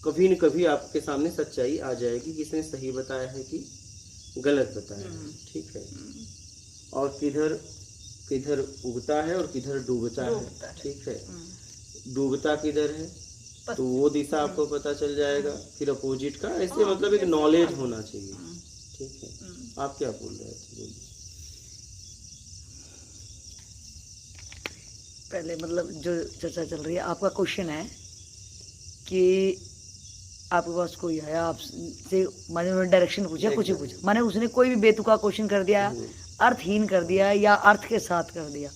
कभी न कभी आपके सामने सच्चाई आ जाएगी कि इसने सही बताया है कि गलत बताया है। ठीक है। और किधर किधर उगता है और किधर डूबता है। ठीक है। डूबता किधर है तो वो दिशा आपको पता चल जाएगा, फिर अपोजिट का, ऐसे मतलब एक नॉलेज होना चाहिए। ठीक है। आप क्या बोल रहे थे, बोलिए। पहले मतलब जो चर्चा चल रही है, आपका क्वेश्चन है कि आपके पास कोई आया आपसे, मैंने उन्होंने डायरेक्शन पूछा, कुछ ही पूछा, मैंने उसने कोई भी बेतुका क्वेश्चन कर दिया, अर्थहीन कर दिया या अर्थ के साथ कर दिया।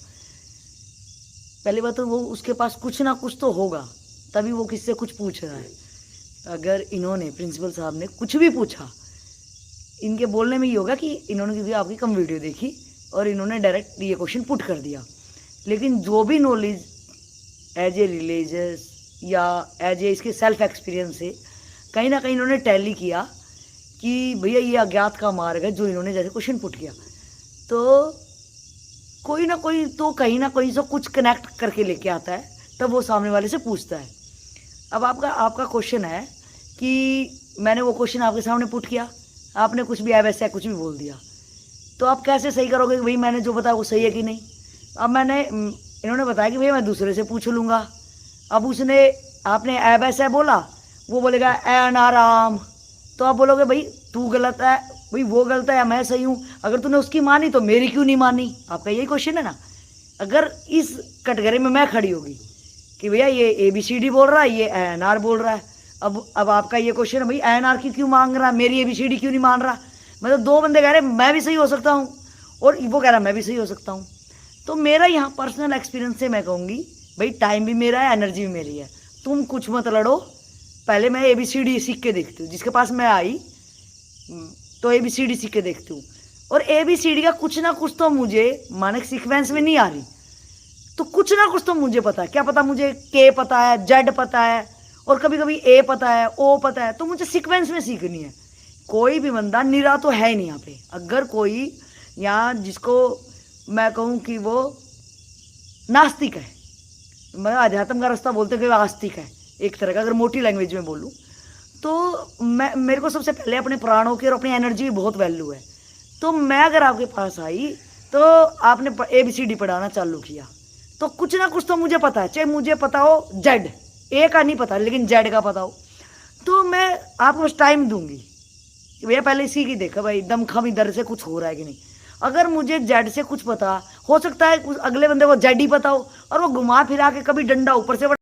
पहली बात तो वो उसके पास कुछ ना कुछ तो होगा, तभी वो किससे कुछ पूछ रहा है। अगर इन्होंने प्रिंसिपल साहब ने कुछ भी पूछा, इनके बोलने में ये होगा कि इन्होंने क्योंकि आपकी कम वीडियो देखी और इन्होंने डायरेक्ट ये क्वेश्चन पुट कर दिया। लेकिन जो भी नॉलेज एज ए रिलीजियस या एज ए इसके सेल्फ एक्सपीरियंस से कहीं ना कहीं इन्होंने टैली किया कि भैया ये अज्ञात का मार्ग है, जो इन्होंने जैसे क्वेश्चन पुट किया, तो कोई ना कोई तो कहीं ना कहीं से कुछ कनेक्ट करके लेके आता है, तब वो सामने वाले से पूछता है। अब आपका क्वेश्चन है कि मैंने वो क्वेश्चन आपके सामने पुट किया, आपने कुछ भी वैसे कुछ भी बोल दिया, तो आप कैसे सही करोगे कि भाई मैंने जो बताया वो सही है कि नहीं। अब इन्होंने बताया कि भैया मैं दूसरे से पूछ लूँगा। अब आपने ऐसा बोला, वो बोलेगा ए नाराम, तो आप बोलोगे भाई तू गलत है, भाई वो गलत है या मैं सही हूँ। अगर तूने उसकी मानी तो मेरी क्यों नहीं मानी, आपका यही क्वेश्चन है ना। अगर इस कैटेगरी में मैं खड़ी होगी कि भैया ये ABCD बोल रहा है, ये ANR बोल रहा है, अब आपका ये क्वेश्चन है भाई ANR की क्यों मांग रहा है, मेरी ABCD क्यों नहीं मान रहा। मतलब दो बंदे कह रहे मैं भी सही हो सकता हूँ और वो कह रहा मैं भी सही हो सकता हूँ। तो मेरा यहाँ पर्सनल एक्सपीरियंस से मैं कहूँगी भाई टाइम भी मेरा है, एनर्जी भी मेरी है, तुम कुछ मत लड़ो। पहले मैं ABCD सीख के देखती हूँ, जिसके पास मैं आई तो ABCD सीख के देखती हूँ, और ABCD का कुछ ना कुछ तो मुझे मानक सीक्वेंस में नहीं आ रही, तो कुछ ना कुछ तो मुझे पता है। क्या पता मुझे K पता है, Z पता है, और कभी कभी A पता है, O पता है, तो मुझे सीक्वेंस में सीखनी है। कोई भी बंदा निरा तो है नहीं यहाँ पे। अगर कोई यहाँ जिसको मैं कहूँ कि वो नास्तिक है, मैं अध्यात्म का रास्ता बोलते कि आस्तिक है एक तरह का, अगर मोटी लैंग्वेज में बोलूँ तो मेरे को सबसे पहले अपने प्राणों की और अपनी एनर्जी की बहुत वैल्यू है। तो मैं अगर आपके पास आई तो आपने ABCD पढ़ाना चालू किया, तो कुछ ना कुछ तो मुझे पता है, चाहे मुझे पता हो Z, A का नहीं पता लेकिन Z का पता हो, तो मैं आपको बस टाइम दूंगी कि भैया पहले इसी की देखा भाई दमखम इधर से कुछ हो रहा है कि नहीं। अगर मुझे Z से कुछ पता हो सकता है, अगले बंदे को Z ही पता हो और वो घुमा फिरा के कभी डंडा ऊपर से